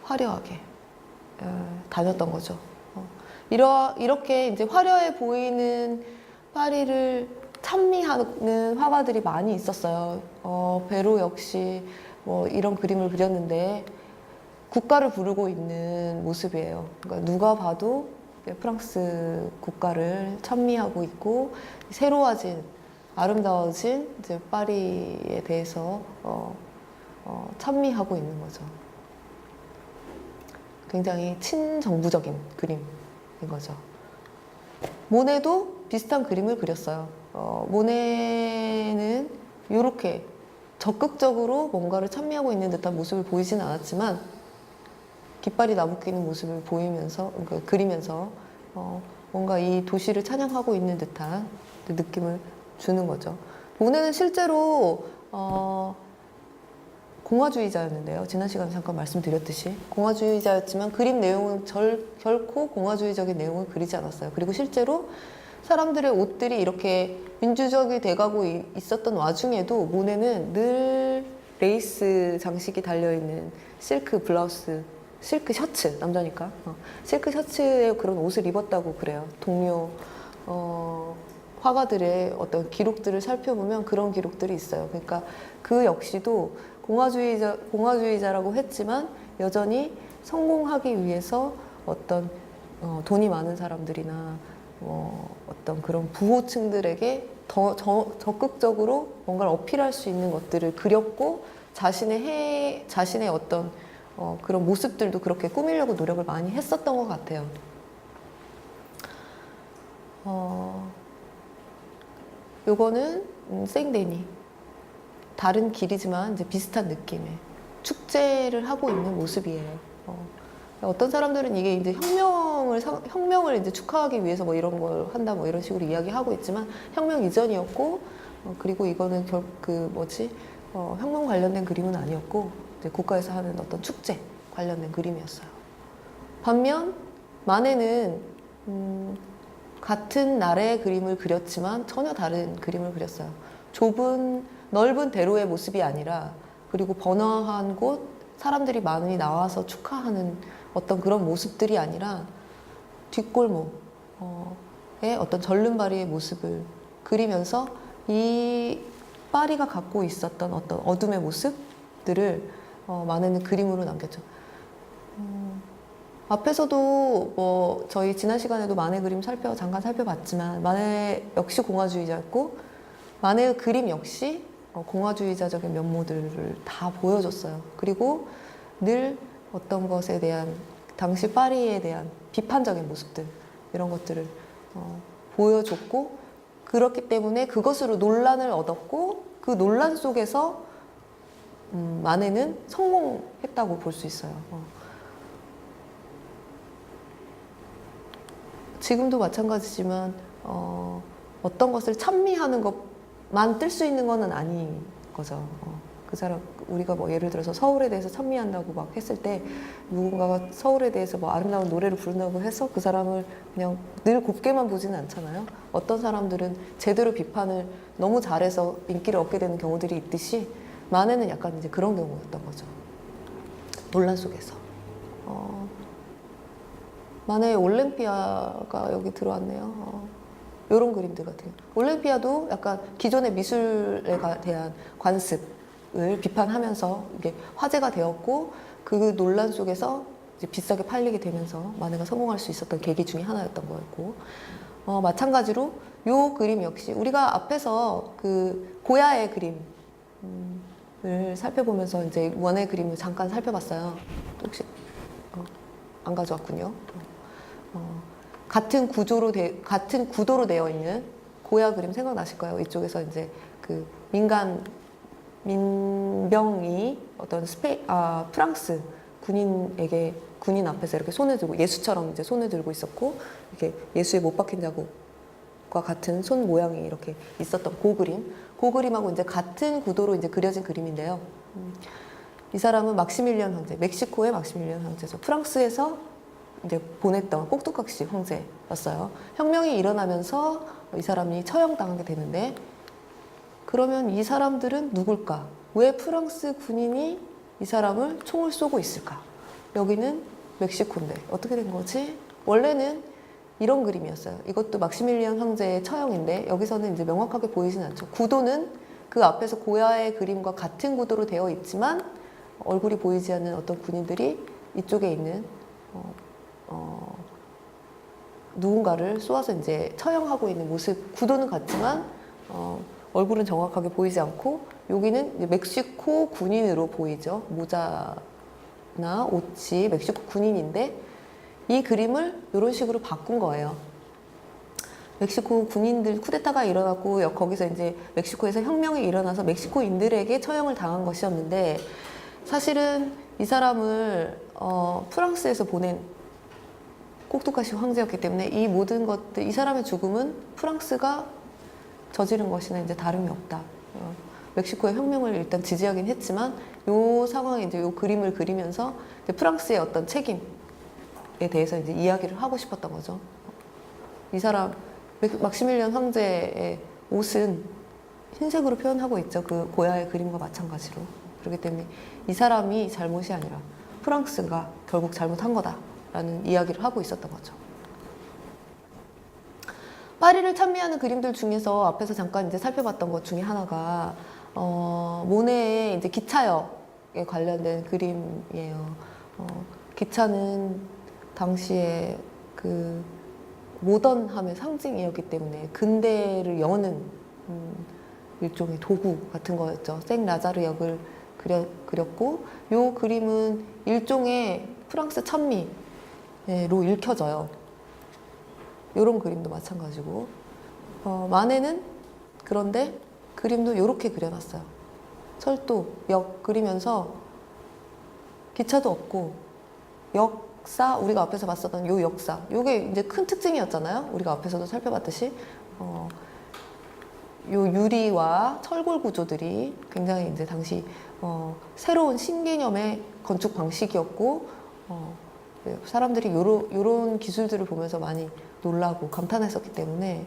화려하게 다녔던 거죠. 이렇게 이제 화려해 보이는 파리를 찬미하는 화가들이 많이 있었어요. 베로 역시 뭐 이런 그림을 그렸는데 국가를 부르고 있는 모습이에요. 그러니까 누가 봐도 프랑스 국가를 찬미하고 있고 새로워진 아름다워진 이제 파리에 대해서 찬미하고 있는 거죠. 굉장히 친정부적인 그림인 거죠. 모네도 비슷한 그림을 그렸어요. 모네는 이렇게 적극적으로 뭔가를 찬미하고 있는 듯한 모습을 보이지는 않았지만 깃발이 나부끼는 모습을 보이면서 그러니까 그리면서 뭔가 이 도시를 찬양하고 있는 듯한 느낌을 주는 거죠. 모네는 실제로 공화주의자였는데요. 지난 시간에 잠깐 말씀드렸듯이 공화주의자였지만 그림 내용은 결코 공화주의적인 내용을 그리지 않았어요. 그리고 실제로 사람들의 옷들이 이렇게 민주적이 돼가고 있었던 와중에도 모네는 늘 레이스 장식이 달려있는 실크 블라우스, 실크 셔츠, 남자니까 실크 셔츠에 그런 옷을 입었다고 그래요. 동료 화가들의 어떤 기록들을 살펴보면 그런 기록들이 있어요. 그러니까 그 역시도 공화주의자라고 했지만 여전히 성공하기 위해서 어떤 돈이 많은 사람들이나 어떤 그런 부호층들에게 더 적극적으로 뭔가를 어필할 수 있는 것들을 그렸고 자신의 어떤 그런 모습들도 그렇게 꾸미려고 노력을 많이 했었던 것 같아요. 요거는 생데니 다른 길이지만 이제 비슷한 느낌의 축제를 하고 있는 모습이에요. 어떤 사람들은 이게 이제 혁명을 이제 축하하기 위해서 뭐 이런 걸 한다 뭐 이런 식으로 이야기하고 있지만 혁명 이전이었고 그리고 이거는 혁명 관련된 그림은 아니었고 이제 국가에서 하는 어떤 축제 관련된 그림이었어요. 반면 마네는 같은 날의 그림을 그렸지만 전혀 다른 그림을 그렸어요. 넓은 대로의 모습이 아니라 그리고 번화한 곳 사람들이 많이 나와서 축하하는 어떤 그런 모습들이 아니라 뒷골목의 어떤 절름발이의 모습을 그리면서 이 파리가 갖고 있었던 어떤 어둠의 모습들을 마네는 그림으로 남겼죠. 앞에서도 뭐 저희 지난 시간에도 마네 그림 잠깐 살펴봤지만 마네 역시 공화주의자였고 마네의 그림 역시 공화주의자적인 면모들을 다 보여줬어요. 그리고 늘 어떤 것에 대한 당시 파리에 대한 비판적인 모습들 이런 것들을 보여줬고 그렇기 때문에 그것으로 논란을 얻었고 그 논란 속에서 마네는 성공했다고 볼 수 있어요. 지금도 마찬가지지만 어떤 것을 찬미하는 것만 뜰 수 있는 것은 아닌 거죠. 그 사람 우리가 뭐 예를 들어서 서울에 대해서 찬미한다고 막 했을 때 누군가가 서울에 대해서 뭐 아름다운 노래를 부른다고 해서 그 사람을 그냥 늘 곱게만 보지는 않잖아요. 어떤 사람들은 제대로 비판을 너무 잘해서 인기를 얻게 되는 경우들이 있듯이 마네는 약간 이제 그런 경우였던 거죠. 논란 속에서. 마네의 올랭피아가 여기 들어왔네요. 이런 그림들 같아요. 올랭피아도 약간 기존의 미술에 대한 관습을 비판하면서 이게 화제가 되었고 그 논란 속에서 이제 비싸게 팔리게 되면서 마네가 성공할 수 있었던 계기 중에 하나였던 거였고 마찬가지로 이 그림 역시 우리가 앞에서 그 고야의 그림을 살펴보면서 이제 원의 그림을 잠깐 살펴봤어요. 혹시 안 가져왔군요. 같은 구도로 되어 있는 고야 그림 생각나실 거예요. 이쪽에서 이제 그 민병이 어떤 프랑스 군인 앞에서 이렇게 손을 들고 예수처럼 이제 손을 들고 있었고 이렇게 예수의 못 박힌 자국과 같은 손 모양이 이렇게 있었던 그 그림하고 이제 같은 구도로 이제 그려진 그림인데요. 이 사람은 막시밀리안 황제, 멕시코의 막시밀리안 황제죠. 프랑스에서 이제 보냈던 꼭두각시 황제였어요. 혁명이 일어나면서 이 사람이 처형당하게 되는데, 그러면 이 사람들은 누굴까? 왜 프랑스 군인이 이 사람을 총을 쏘고 있을까? 여기는 멕시코인데 어떻게 된 거지? 원래는 이런 그림이었어요. 이것도 막시밀리안 황제의 처형인데 여기서는 이제 명확하게 보이진 않죠. 구도는 그 앞에서 고야의 그림과 같은 구도로 되어 있지만 얼굴이 보이지 않는 어떤 군인들이 이쪽에 있는 누군가를 쏘아서 이제 처형하고 있는 모습, 구도는 같지만 얼굴은 정확하게 보이지 않고, 여기는 이제 멕시코 군인으로 보이죠. 모자나 옷이 멕시코 군인인데 이 그림을 이런 식으로 바꾼 거예요. 멕시코 군인들 쿠데타가 일어났고 거기서 이제 멕시코에서 혁명이 일어나서 멕시코인들에게 처형을 당한 것이었는데, 사실은 이 사람을 프랑스에서 보낸 꼭두각시 황제였기 때문에 이 모든 것들, 이 사람의 죽음은 프랑스가 저지른 것이나 이제 다름이 없다. 멕시코의 혁명을 일단 지지하긴 했지만 이 상황에 이제 이 그림을 그리면서 이제 프랑스의 어떤 책임에 대해서 이제 이야기를 하고 싶었던 거죠. 이 사람 막시밀리안 황제의 옷은 흰색으로 표현하고 있죠. 그 고야의 그림과 마찬가지로. 그렇기 때문에 이 사람이 잘못이 아니라 프랑스가 결국 잘못한 거다라는 이야기를 하고 있었던 거죠. 파리를 찬미하는 그림들 중에서 앞에서 잠깐 이제 살펴봤던 것 중에 하나가 모네의 이제 기차역에 관련된 그림이에요. 기차는 당시에 그 모던함의 상징이었기 때문에 근대를 여는 일종의 도구 같은 거였죠. 생라자르 역을 그렸고, 이 그림은 일종의 프랑스 찬미로 읽혀져요. 이런 그림도 마찬가지고, 마네는 그런데 그림도 이렇게 그려놨어요. 철도역 그리면서 기차도 없고 역사, 우리가 앞에서 봤었던 요 역사, 요게 이제 큰 특징이었잖아요. 우리가 앞에서도 살펴봤듯이 요 유리와 철골 구조들이 굉장히 이제 당시 새로운 신개념의 건축 방식이었고, 사람들이 요런 기술들을 보면서 많이 놀라고 감탄했었기 때문에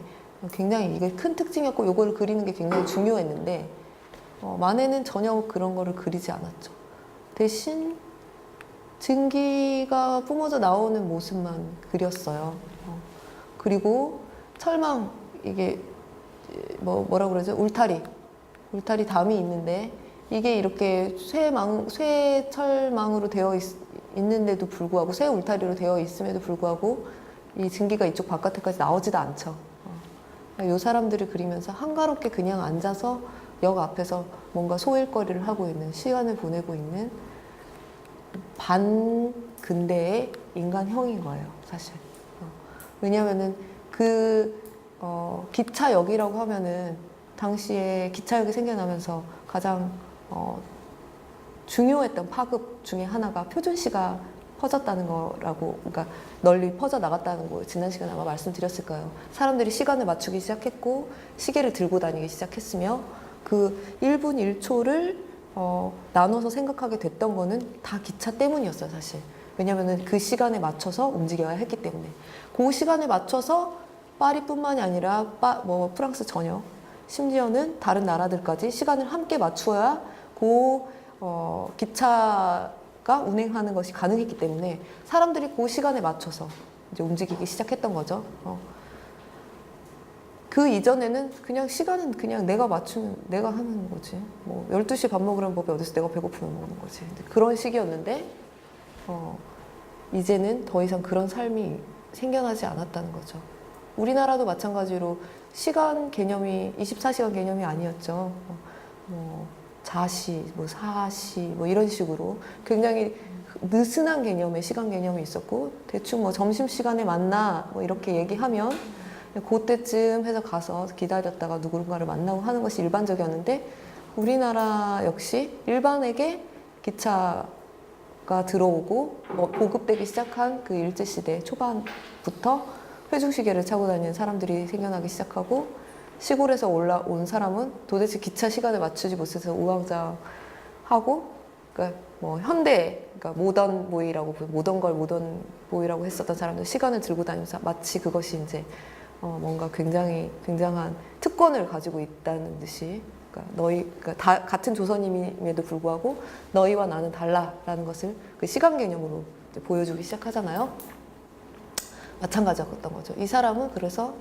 굉장히 이게 큰 특징이었고, 요거를 그리는 게 굉장히 중요했는데 마네는 전혀 그런 거를 그리지 않았죠. 대신 증기가 뿜어져 나오는 모습만 그렸어요. 그리고 철망, 이게 뭐라 그러죠? 울타리 담이 있는데 이게 이렇게 쇠철망으로 되어 있는데도 불구하고, 쇠 울타리로 되어 있음에도 불구하고 이 증기가 이쪽 바깥에까지 나오지도 않죠. 이 사람들을 그리면서 한가롭게 그냥 앉아서 역 앞에서 뭔가 소일거리를 하고 있는, 시간을 보내고 있는 반근대의 인간형인 거예요, 사실. 왜냐하면은 기차역이라고 하면은 당시에 기차역이 생겨나면서 가장 중요했던 파급 중에 하나가 표준시가 퍼졌다는 거라고, 그러니까 널리 퍼져 나갔다는 거 지난 시간에 아마 말씀드렸을 거예요. 사람들이 시간을 맞추기 시작했고 시계를 들고 다니기 시작했으며, 그 1분 1초를 나눠서 생각하게 됐던 거는 다 기차 때문이었어요, 사실. 왜냐면은 그 시간에 맞춰서 움직여야 했기 때문에. 그 시간에 맞춰서 파리뿐만이 아니라 프랑스 전역, 심지어는 다른 나라들까지 시간을 함께 맞추어야 기차가 운행하는 것이 가능했기 때문에 사람들이 그 시간에 맞춰서 이제 움직이기 시작했던 거죠. 그 이전에는 그냥 시간은 그냥 내가 맞추면 내가 하는 거지. 12시에 밥 먹으라는 법이 어디서 내가 배고프면 먹는 거지. 그런 시기였는데 이제는 더 이상 그런 삶이 생겨나지 않았다는 거죠. 우리나라도 마찬가지로 시간 개념이 24시간 개념이 아니었죠. 자시, 사시, 이런 식으로 굉장히 느슨한 개념의 시간 개념이 있었고, 대충 점심시간에 만나 이렇게 얘기하면 그때쯤 해서 가서 기다렸다가 누군가를 만나고 하는 것이 일반적이었는데, 우리나라 역시 일반에게 기차가 들어오고 보급되기 시작한 그 일제시대 초반부터 회중시계를 차고 다니는 사람들이 생겨나기 시작하고, 시골에서 올라온 사람은 도대체 기차 시간을 맞추지 못해서 우왕좌왕하고, 그러니까 뭐 현대, 그러니까 모던 보이라고 모던 걸 모던 보이라고 했었던 사람들 시간을 들고 다니면서 마치 그것이 이제 뭔가 굉장히 굉장한 특권을 가지고 있다는 듯이, 그러니까 그러니까 다 같은 조선임에도 불구하고 너희와 나는 달라라는 것을 그 시간 개념으로 이제 보여주기 시작하잖아요. 마찬가지였던 거죠. 이 사람은 그래서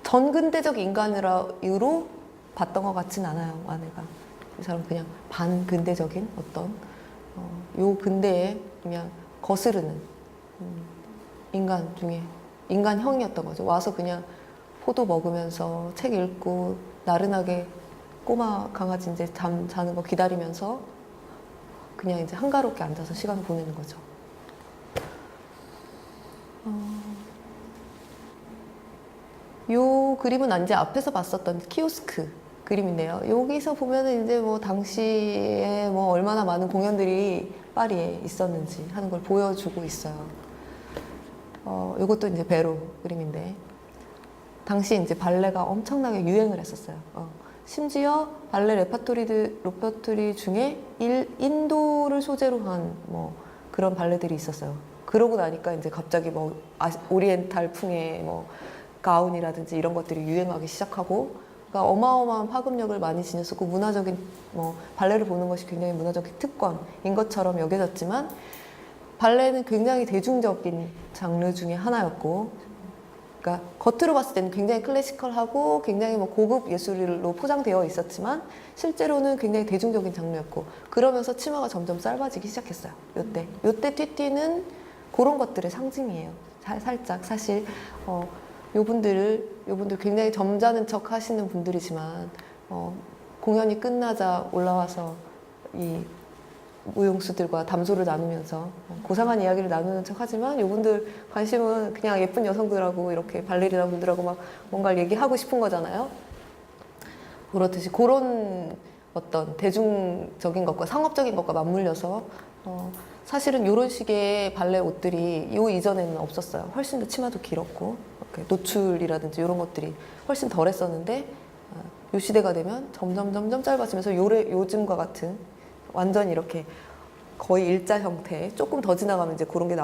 전근대적 인간으로 봤던 것 같진 않아요, 아내가. 이 사람은 그냥 반근대적인 어떤 요 근대에 그냥 거스르는 인간 중에 인간형이었던 거죠. 와서 그냥 포도 먹으면서 책 읽고 나른하게 꼬마 강아지 이제 자는 거 기다리면서 그냥 이제 한가롭게 앉아서 시간을 보내는 거죠. 요 그림은 이제 앞에서 봤었던 키오스크 그림인데요. 여기서 보면은 이제 뭐 당시에 뭐 얼마나 많은 공연들이 파리에 있었는지 하는 걸 보여주고 있어요. 이것도 이제 베로 그림인데, 당시 이제 발레가 엄청나게 유행을 했었어요. 심지어 발레 레퍼토리 중에 인도를 소재로 한 뭐 그런 발레들이 있었어요. 그러고 나니까 이제 갑자기 뭐 오리엔탈풍의 뭐 가운이라든지 이런 것들이 유행하기 시작하고, 그러니까 어마어마한 파급력을 많이 지녔었고, 문화적인 뭐 발레를 보는 것이 굉장히 문화적인 특권인 것처럼 여겨졌지만, 발레는 굉장히 대중적인 장르 중에 하나였고, 그러니까 겉으로 봤을 때는 굉장히 클래시컬하고 굉장히 뭐 고급 예술로 포장되어 있었지만 실제로는 굉장히 대중적인 장르였고, 그러면서 치마가 점점 짧아지기 시작했어요. 요때 튀튀는 그런 것들의 상징이에요. 살짝 사실 요분들 굉장히 점잖은 척 하시는 분들이지만 공연이 끝나자 올라와서 이 무용수들과 담소를 나누면서 고상한 이야기를 나누는 척 하지만, 요분들 관심은 그냥 예쁜 여성들하고 이렇게 발레리나 분들하고 막 뭔가를 얘기하고 싶은 거잖아요. 그렇듯이 그런 어떤 대중적인 것과 상업적인 것과 맞물려서 사실은 이런 식의 발레 옷들이 요 이전에는 없었어요. 훨씬 더 치마도 길었고 이렇게 노출이라든지 이런 것들이 훨씬 덜 했었는데, 요 시대가 되면 점점 짧아지면서 요즘과 같은 완전 이렇게 거의 일자 형태, 조금 더 지나가면 이제 그런 게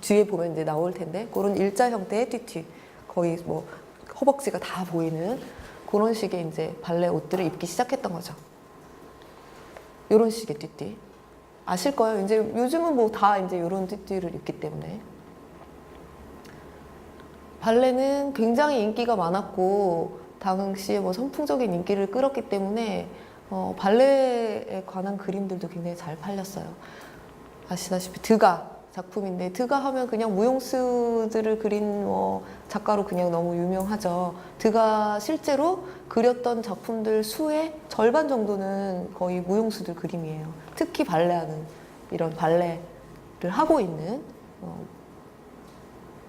뒤에 보면 이제 나올 텐데, 그런 일자 형태의 튀튀, 거의 뭐 허벅지가 다 보이는 그런 식의 이제 발레 옷들을 입기 시작했던 거죠. 이런 식의 튀튀 아실 거예요. 이제 요즘은 뭐 다 이제 이런 튀튀를 입기 때문에. 발레는 굉장히 인기가 많았고 당시에 뭐 선풍적인 인기를 끌었기 때문에 발레에 관한 그림들도 굉장히 잘 팔렸어요. 아시다시피 드가 작품인데, 드가 하면 그냥 무용수들을 그린 작가로 그냥 너무 유명하죠. 드가 실제로 그렸던 작품들 수의 절반 정도는 거의 무용수들 그림이에요. 특히 발레하는, 이런 발레를 하고 있는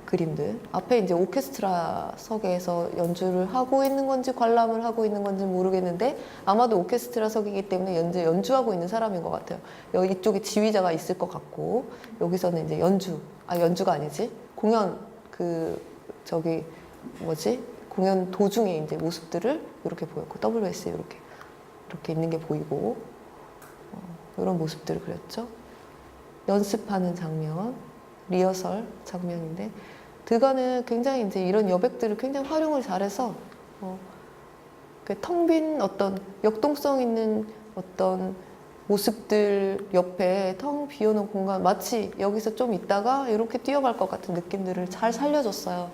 그림들. 앞에 이제 오케스트라석에서 연주를 하고 있는 건지 관람을 하고 있는 건지 모르겠는데, 아마도 오케스트라석이기 때문에 연주하고 있는 사람인 것 같아요. 여기 이쪽에 지휘자가 있을 것 같고, 여기서는 이제 연주가 아니지, 공연 공연 도중에 이제 모습들을 이렇게 보였고, WS 이렇게 있는 게 보이고, 이런 모습들을 그렸죠. 연습하는 장면, 리허설 장면인데, 드가는 굉장히 이제 이런 여백들을 굉장히 활용을 잘해서 텅 빈 어떤 역동성 있는 어떤 모습들 옆에 텅 비어놓은 공간, 마치 여기서 좀 있다가 이렇게 뛰어갈 것 같은 느낌들을 잘 살려줬어요.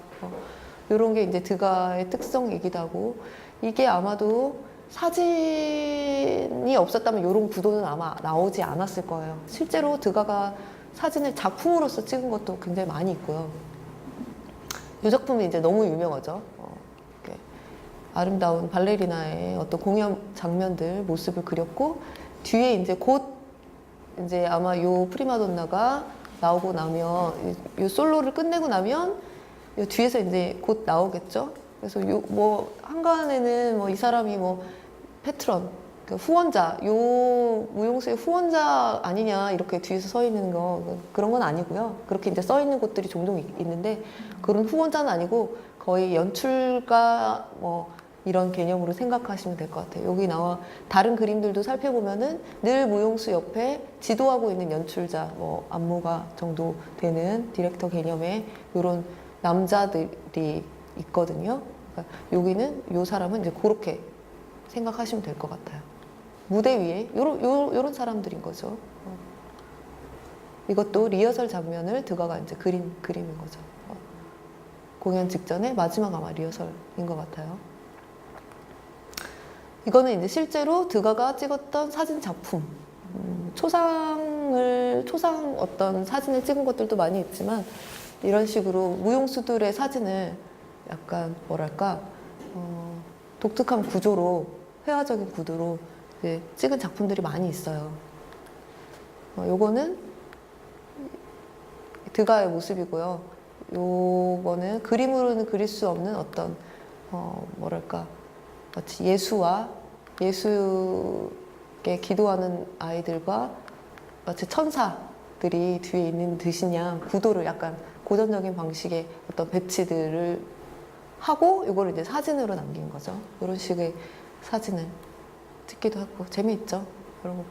이런 게 이제 드가의 특성이기도 하고, 이게 아마도 사진이 없었다면 이런 구도는 아마 나오지 않았을 거예요. 실제로 드가가 사진을 작품으로서 찍은 것도 굉장히 많이 있고요. 이 작품이 이제 너무 유명하죠. 아름다운 발레리나의 어떤 공연 장면들, 모습을 그렸고, 뒤에 이제 곧 이제 아마 요 프리마돈나가 나오고 나면, 요 솔로를 끝내고 나면 요 뒤에서 이제 곧 나오겠죠. 그래서 한간에는 이 사람이 패트런, 후원자, 요 무용수의 후원자 아니냐 이렇게 뒤에서 서 있는 거, 그런 건 아니고요. 그렇게 이제 써 있는 곳들이 종종 있는데, 그런 후원자는 아니고 거의 연출가 이런 개념으로 생각하시면 될 것 같아요. 여기 나와 다른 그림들도 살펴보면은 늘 무용수 옆에 지도하고 있는 연출자, 뭐 안무가 정도 되는 디렉터 개념의 이런 남자들이 있거든요. 그러니까 여기는 이 사람은 이제 그렇게 생각하시면 될 것 같아요. 무대 위에 요런 사람들인 거죠. 이것도 리허설 장면을 드가가 이제 그림인 거죠. 공연 직전에 마지막 아마 리허설인 것 같아요. 이거는 이제 실제로 드가가 찍었던 사진 작품. 초상 어떤 사진을 찍은 것들도 많이 있지만 이런 식으로 무용수들의 사진을 약간 뭐랄까 독특한 구조로 회화적인 구도로 이제 찍은 작품들이 많이 있어요. 요거는 드가의 모습이고요. 요거는 그림으로는 그릴 수 없는 어떤 뭐랄까 마치 예수께 기도하는 아이들과 마치 천사들이 뒤에 있는 듯이냐 구도를 약간 고전적인 방식의 어떤 배치들을 하고 이거를 이제 사진으로 남긴 거죠. 이런 식의 사진을 찍기도 하고 재미있죠. 그런 거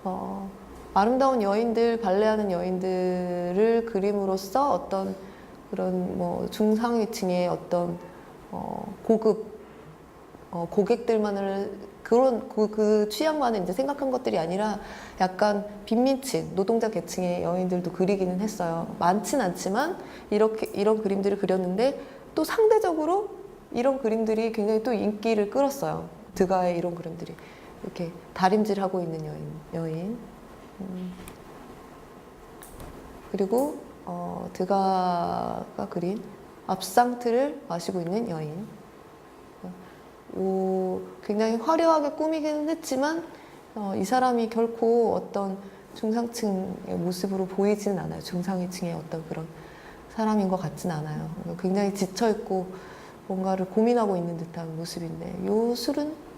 보면. 아름다운 여인들, 발레하는 여인들을 그림으로써 어떤 그런 뭐 중상위층의 어떤 고객들만을 그런 그 취향만을 이제 생각한 것들이 아니라 약간 빈민층, 노동자 계층의 여인들도 그리기는 했어요. 많진 않지만 이런 그림들을 그렸는데 또 상대적으로 이런 그림들이 굉장히 또 인기를 끌었어요. 드가의 이런 그림들이 이렇게 다림질하고 있는 여인. 그리고 드가가 그린 압상트를 마시고 있는 여인. 굉장히 화려하게 꾸미기는 했지만 이 사람이 결코 어떤 중상층의 모습으로 보이지는 않아요. 중상위층의 어떤 그런 사람인 것 같지는 않아요. 굉장히 지쳐있고 뭔가를 고민하고 있는 듯한 모습인데 요 술은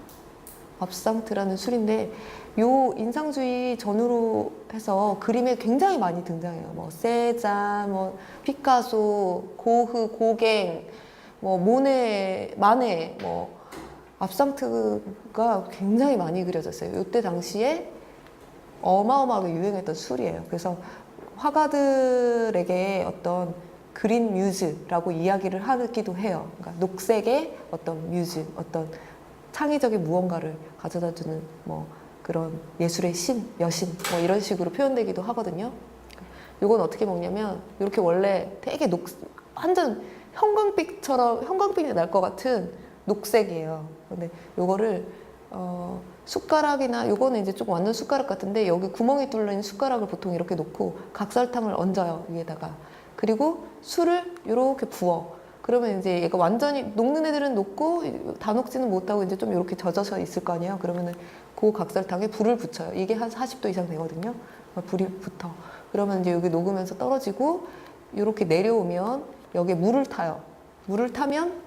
압상트라는 술인데 요 인상주의 전후로 해서 그림에 굉장히 많이 등장해요. 뭐 세잔, 뭐 피카소, 고흐, 고갱, 뭐 모네, 마네, 뭐 압상트가 굉장히 많이 그려졌어요. 이때 당시에 어마어마하게 유행했던 술이에요. 그래서 화가들에게 어떤 그린 뮤즈라고 이야기를 하기도 해요. 그러니까 녹색의 어떤 뮤즈, 어떤 창의적인 무언가를 가져다주는 뭐 그런 예술의 신, 여신 뭐 이런 식으로 표현되기도 하거든요. 이건 어떻게 먹냐면 이렇게 원래 되게 완전 형광빛이 날 것 같은 녹색이에요. 근데 요거를 숟가락이나 요거는 이제 조금 완전 숟가락 같은데 여기 구멍이 뚫린 숟가락을 보통 이렇게 놓고 각설탕을 얹어요 위에다가. 그리고 술을 이렇게 부어. 그러면 이제 얘가 완전히 녹는 애들은 녹고 다 녹지는 못하고 이제 좀 이렇게 젖어서 있을 거 아니에요. 그러면은 그 각설탕에 불을 붙여요. 이게 한 40도 이상 되거든요. 불이 붙어. 그러면 이제 여기 녹으면서 떨어지고 이렇게 내려오면 여기에 물을 타요. 물을 타면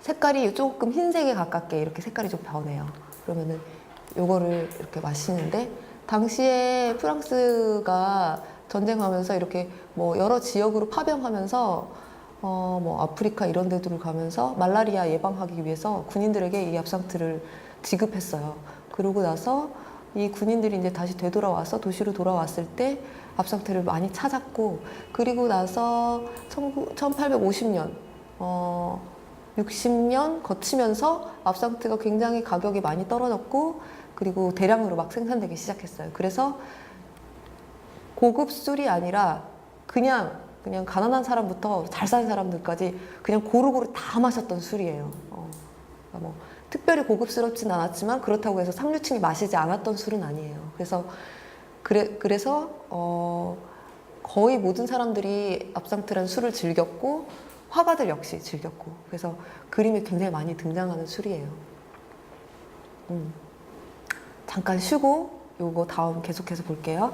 색깔이 조금 흰색에 가깝게 이렇게 색깔이 좀 변해요. 그러면은 요거를 이렇게 마시는데 당시에 프랑스가 전쟁하면서 이렇게 뭐 여러 지역으로 파병하면서 뭐 아프리카 이런 데들을 가면서 말라리아 예방하기 위해서 군인들에게 이 압상트를 지급했어요. 그러고 나서 이 군인들이 이제 다시 되돌아와서 도시로 돌아왔을 때 압상트를 많이 찾았고 그리고 나서 1850년 60년 거치면서 압상트가 굉장히 가격이 많이 떨어졌고 그리고 대량으로 막 생산되기 시작했어요. 그래서 고급 술이 아니라 그냥 가난한 사람부터 잘 사는 사람들까지 그냥 고루고루 다 마셨던 술이에요. 그러니까 뭐 특별히 고급스럽진 않았지만 그렇다고 해서 상류층이 마시지 않았던 술은 아니에요. 그래서 거의 모든 사람들이 압상트라는 술을 즐겼고 화가들 역시 즐겼고 그래서 그림이 굉장히 많이 등장하는 술이에요. 잠깐 쉬고 요거 다음 계속해서 볼게요.